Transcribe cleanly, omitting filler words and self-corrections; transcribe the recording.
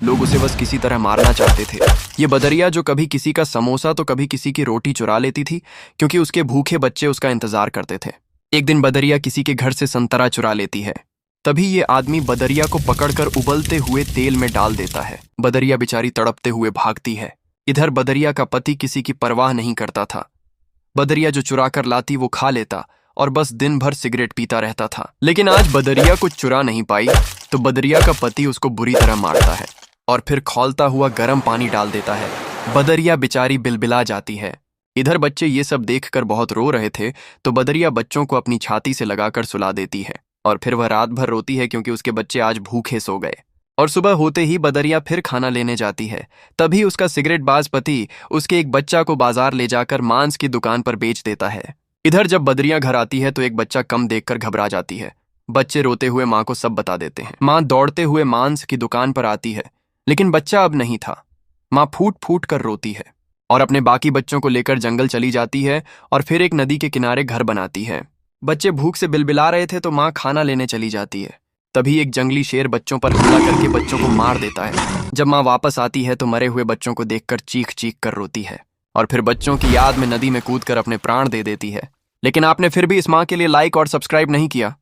लोग उसे बस किसी तरह मारना चाहते थे। ये बदरिया जो कभी किसी का समोसा तो कभी किसी की रोटी चुरा लेती थी, क्योंकि उसके भूखे बच्चे उसका इंतजार करते थे। एक दिन बदरिया किसी के घर से संतरा चुरा लेती है। तभी ये आदमी बदरिया को पकड़कर उबलते हुए तेल में डाल देता है। बदरिया बेचारी तड़पते हुए भागती है। इधर बदरिया का पति किसी की परवाह नहीं करता था। बदरिया जो चुरा कर लाती वो खा लेता और बस दिन भर सिगरेट पीता रहता था। लेकिन आज बदरिया कुछ चुरा नहीं पाई, तो बदरिया का पति उसको बुरी तरह मारता है और फिर खौलता हुआ गर्म पानी डाल देता है। बदरिया बेचारी बिलबिला जाती है। इधर बच्चे ये सब देखकर बहुत रो रहे थे, तो बदरिया बच्चों को अपनी छाती से लगाकर सुला देती है और फिर वह रात भर रोती है, क्योंकि उसके बच्चे आज भूखे सो गए। और सुबह होते ही बदरिया फिर खाना लेने जाती है। तभी उसका सिगरेटबाज पति उसके एक बच्चा को बाजार ले जाकर मांस की दुकान पर बेच देता है। इधर जब बदरिया घर आती है तो एक बच्चा कम देखकर घबरा जाती है। बच्चे रोते हुए माँ को सब बता देते हैं। माँ दौड़ते हुए मांस की दुकान पर आती है, लेकिन बच्चा अब नहीं था। माँ फूट फूट कर रोती है और अपने बाकी बच्चों को लेकर जंगल चली जाती है और फिर एक नदी के किनारे घर बनाती है। बच्चे भूख से बिलबिला रहे थे तो माँ खाना लेने चली जाती है। तभी एक जंगली शेर बच्चों पर हमला करके बच्चों को मार देता है। जब माँ वापस आती है तो मरे हुए बच्चों को देखकर चीख चीख कर रोती है और फिर बच्चों की याद में नदी में कूदकर अपने प्राण दे देती है। लेकिन आपने फिर भी इस माँ के लिए लाइक और सब्सक्राइब नहीं किया।